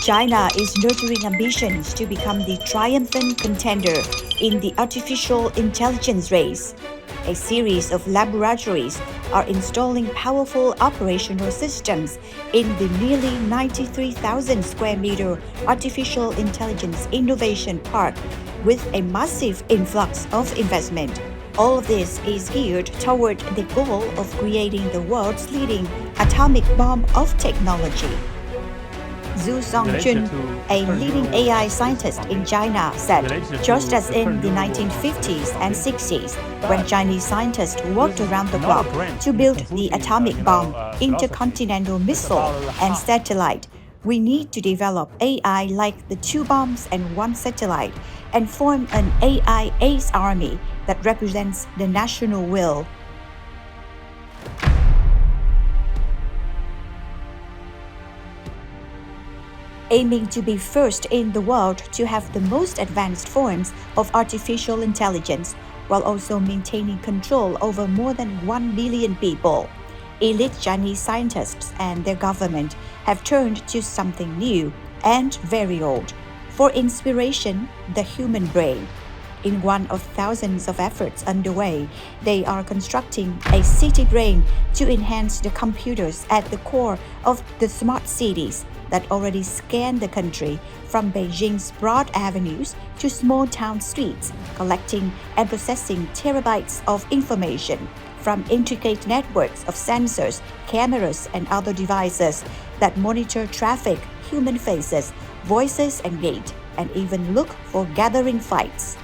China is nurturing ambitions to become the triumphant contender in the artificial intelligence race. A series of laboratories are installing powerful operational systems in the nearly 93,000 square meter Artificial Intelligence Innovation Park with a massive influx of investment. All of this is geared toward the goal of creating the world's leading atomic bomb of technology. Zhu Songjun, a leading AI scientist in China, said, just as in the 1950s and 60s, when Chinese scientists worked around the clock to build the atomic bomb, intercontinental missile, and satellite, we need to develop AI like the 2 bombs and 1 satellite and form an AI ace army that represents the national will. Aiming to be first in the world to have the most advanced forms of artificial intelligence, while also maintaining control over more than 1 billion people. Elite Chinese scientists and their government have turned to something new and very old. For inspiration, the human brain. In one of thousands of efforts underway, they are constructing a city brain to enhance the computers at the core of the smart cities that already scan the country from Beijing's broad avenues to small town streets, collecting and processing terabytes of information from intricate networks of sensors, cameras, and other devices that monitor traffic, human faces, voices, and gait, and even look for gathering fights.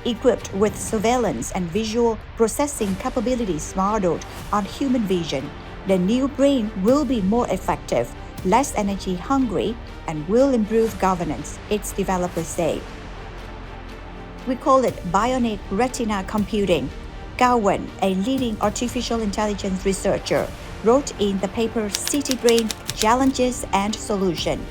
Equipped with surveillance and visual processing capabilities modeled on human vision, the new brain will be more effective, less energy hungry, and will improve governance, its developers say. We call it bionic retina computing. Gao Wen, a leading artificial intelligence researcher, wrote in the paper City Brain Challenges and Solution.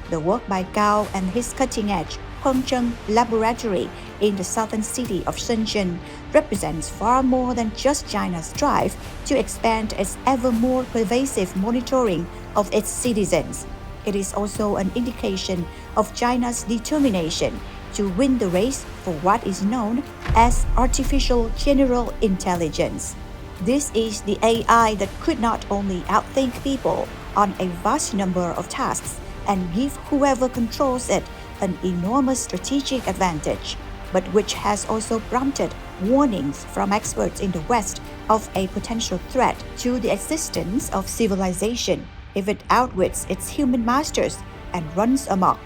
The work by Gao and his cutting-edge Hongzheng laboratory in the southern city of Shenzhen represents far more than just China's drive to expand its ever more pervasive monitoring of its citizens. It is also an indication of China's determination to win the race for what is known as artificial general intelligence. This is the AI that could not only outthink people on a vast number of tasks and give whoever controls it an enormous strategic advantage, but which has also prompted warnings from experts in the West of a potential threat to the existence of civilization if it outwits its human masters and runs amok.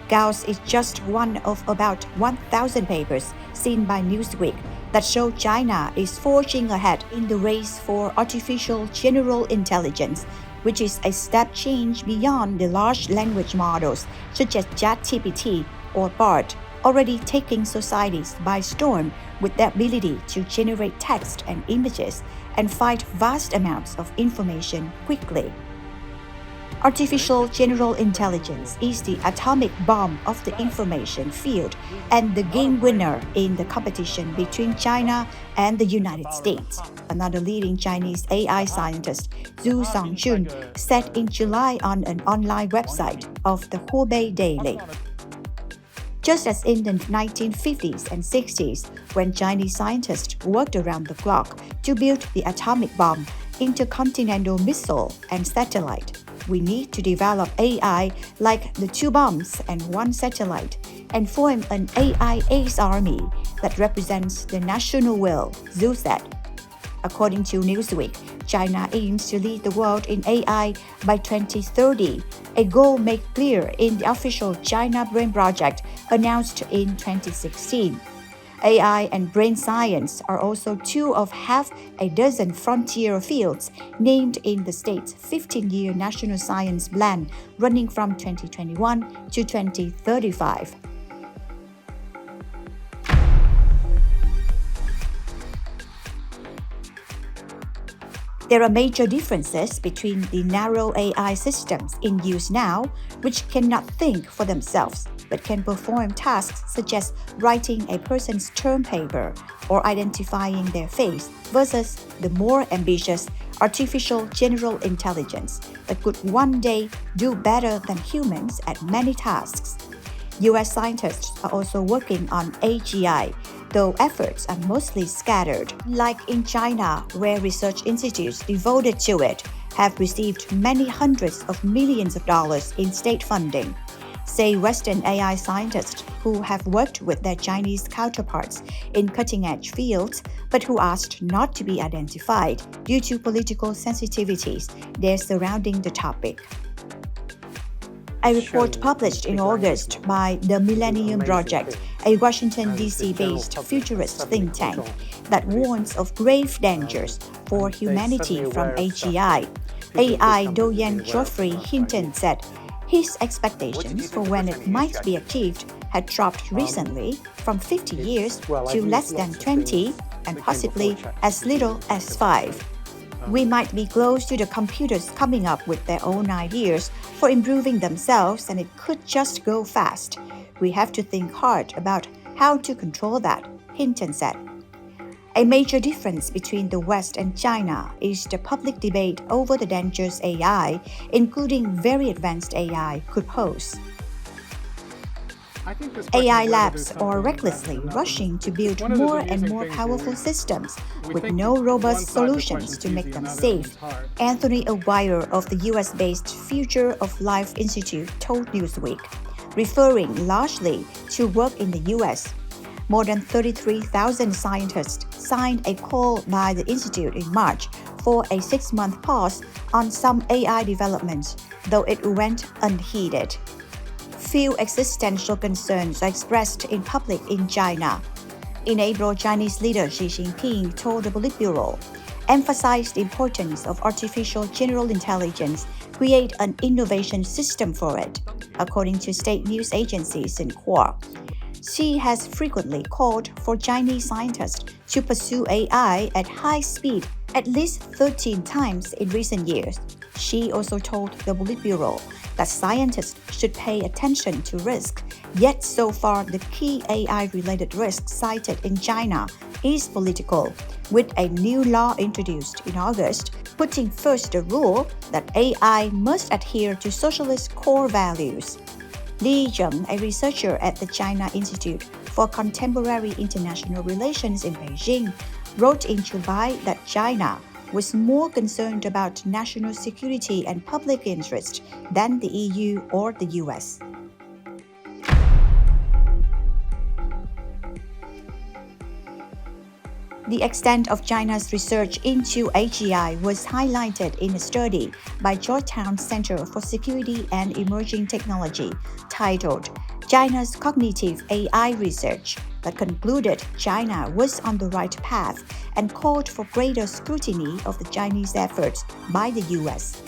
Gao's is just one of about 1,000 papers seen by Newsweek that show China is forging ahead in the race for artificial general intelligence, which is a step change beyond the large language models such as ChatGPT or BARD, already taking societies by storm with the ability to generate text and images and find vast amounts of information quickly. Artificial general intelligence is the atomic bomb of the information field and the game winner in the competition between China and the United States, another leading Chinese AI scientist, Zhu Songjun, said in July on an online website of the Hubei Daily. Just as in the 1950s and 60s, when Chinese scientists worked around the clock to build the atomic bomb, intercontinental missile, and satellite, we need to develop AI like the 2 bombs and 1 satellite and form an AI ace army that represents the national will, Zhu said. According to Newsweek, China aims to lead the world in AI by 2030, a goal made clear in the official China Brain Project announced in 2016. AI and brain science are also 2 of half a dozen frontier fields named in the state's 15-year National Science Plan running from 2021 to 2035. There are major differences between the narrow AI systems in use now, which cannot think for themselves, but can perform tasks such as writing a person's term paper or identifying their face, versus the more ambitious artificial general intelligence that could one day do better than humans at many tasks. US scientists are also working on AGI, though efforts are mostly scattered. Like in China, where research institutes devoted to it have received many hundreds of millions of dollars in state funding, say Western AI scientists who have worked with their Chinese counterparts in cutting-edge fields, but who asked not to be identified due to political sensitivities there surrounding the topic. A report published in August by the Millennium Project, a Washington, D.C.-based futurist think tank, that warns of grave dangers for humanity from AGI. AI doyen Geoffrey Hinton said his expectations for when it might be achieved had dropped recently from 50 years to less than 20 and possibly as little as 5. We might be close to the computers coming up with their own ideas for improving themselves, and it could just go fast. We have to think hard about how to control that, Hinton said. A major difference between the West and China is the public debate over the dangers AI, including very advanced AI, could pose. AI labs are recklessly rushing to build more and more powerful systems with no robust solutions to make them safe, Anthony O'Guire of the US-based Future of Life Institute told Newsweek, referring largely to work in the US. More than 33,000 scientists signed a call by the Institute in March for a 6-month pause on some AI developments, though it went unheeded. Few existential concerns are expressed in public in China. In April, Chinese leader Xi Jinping told the Politburo, emphasized the importance of artificial general intelligence, create an innovation system for it, according to state news agencies in Xinhua. Xi has frequently called for Chinese scientists to pursue AI at high speed at least 13 times in recent years. Xi also told the Politburo that scientists should pay attention to risk, yet so far the key AI-related risk cited in China is political, with a new law introduced in August, putting first the rule that AI must adhere to socialist core values. Li Zheng, a researcher at the China Institute for Contemporary International Relations in Beijing, wrote in July that China was more concerned about national security and public interest than the EU or the US. The extent of China's research into AGI was highlighted in a study by Georgetown Center for Security and Emerging Technology titled China's Cognitive AI Research, that concluded China was on the right path and called for greater scrutiny of the Chinese efforts by the US.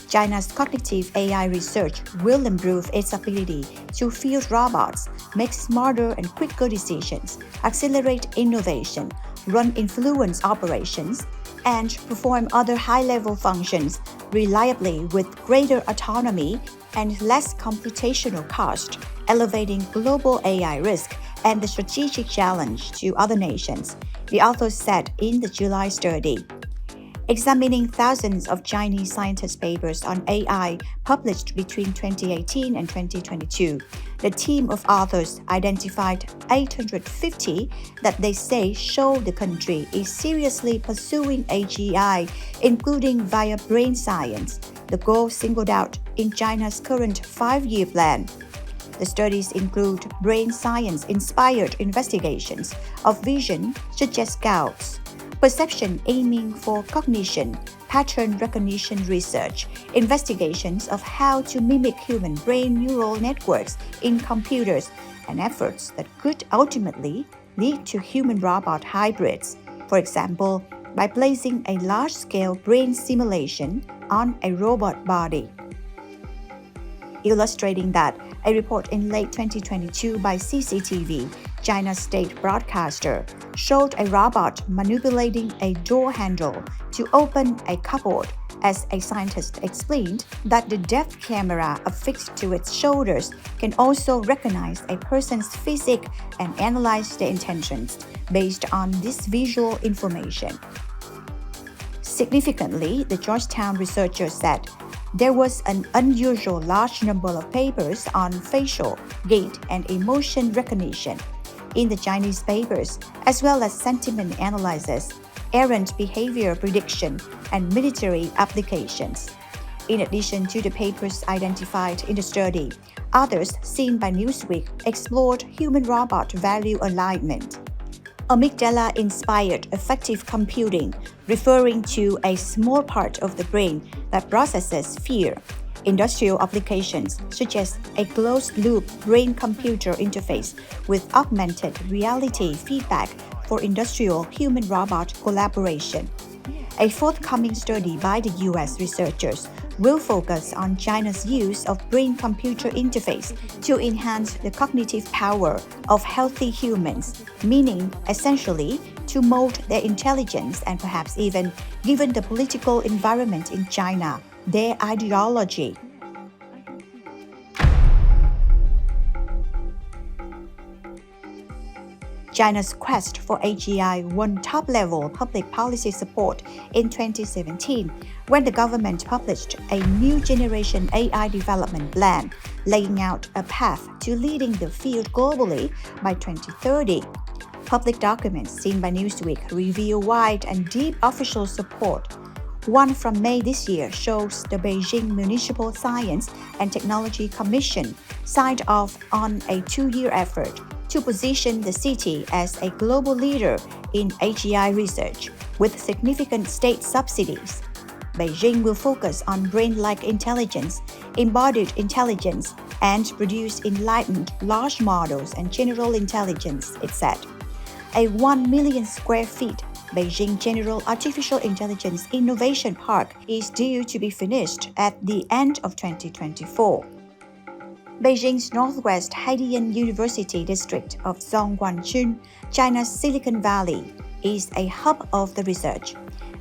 China's cognitive AI research will improve its ability to field robots, make smarter and quicker decisions, accelerate innovation, run influence operations, and perform other high-level functions reliably with greater autonomy and less computational cost, elevating global AI risk and the strategic challenge to other nations, the authors said in the July study. Examining thousands of Chinese scientists' papers on AI published between 2018 and 2022, the team of authors identified 850 that they say show the country is seriously pursuing AGI, including via brain science, the goal singled out in China's current 5-year plan. The studies include brain science-inspired investigations of vision, such as Gauss, perception aiming for cognition, pattern recognition research, investigations of how to mimic human brain neural networks in computers, and efforts that could ultimately lead to human-robot hybrids, for example, by placing a large-scale brain simulation on a robot body. Illustrating that, a report in late 2022 by CCTV, China's state broadcaster, showed a robot manipulating a door handle to open a cupboard, as a scientist explained that the depth camera affixed to its shoulders can also recognize a person's physique and analyze their intentions based on this visual information. Significantly, the Georgetown researchers said there was an unusual large number of papers on facial, gait, and emotion recognition in the Chinese papers, as well as sentiment analysis, errant behavior prediction, and military applications. In addition to the papers identified in the study, others seen by Newsweek explored human-robot value alignment. Amygdala-inspired affective computing, referring to a small part of the brain that processes fear. Industrial applications suggest a closed-loop brain-computer interface with augmented reality feedback for industrial human-robot collaboration. A forthcoming study by the U.S. researchers will focus on China's use of brain-computer interface to enhance the cognitive power of healthy humans, meaning, essentially, to mold their intelligence and perhaps even, given the political environment in China, their ideology. China's quest for AGI won top-level public policy support in 2017 when the government published a new generation AI development plan, laying out a path to leading the field globally by 2030. Public documents seen by Newsweek reveal wide and deep official support. One from May this year shows the Beijing Municipal Science and Technology Commission signed off on a 2-year effort to position the city as a global leader in AGI research, with significant state subsidies. Beijing will focus on brain-like intelligence, embodied intelligence, and produce enlightened large models and general intelligence, it said. A 1 million square feet Beijing General Artificial Intelligence Innovation Park is due to be finished at the end of 2024. Beijing's Northwest Haidian University district of Zhongguancun, China's Silicon Valley, is a hub of the research.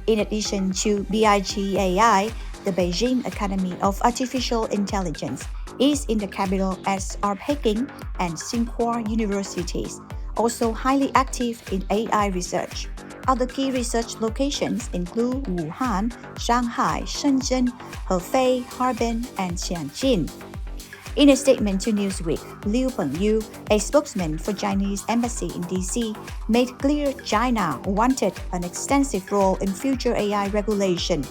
In addition to BIGAI, the Beijing Academy of Artificial Intelligence is in the capital as are Peking and Tsinghua universities, also highly active in AI research. Other key research locations include Wuhan, Shanghai, Shenzhen, Hefei, Harbin, and Tianjin. In a statement to Newsweek, Liu Pengyu, a spokesman for Chinese embassy in D.C., made clear China wanted an extensive role in future AI regulation.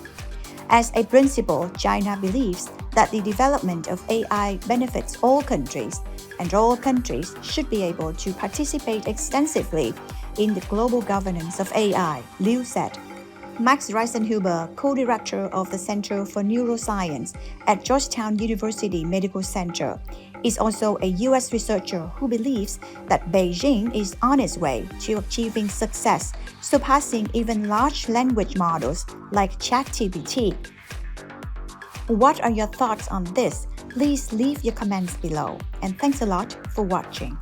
As a principle, China believes that the development of AI benefits all countries, and all countries should be able to participate extensively in the global governance of AI, Liu said. Max Reisenhuber, co-director of the Center for Neuroscience at Georgetown University Medical Center, is also a U.S. researcher who believes that Beijing is on its way to achieving success, surpassing even large language models like ChatGPT. What are your thoughts on this? Please leave your comments below, and thanks a lot for watching.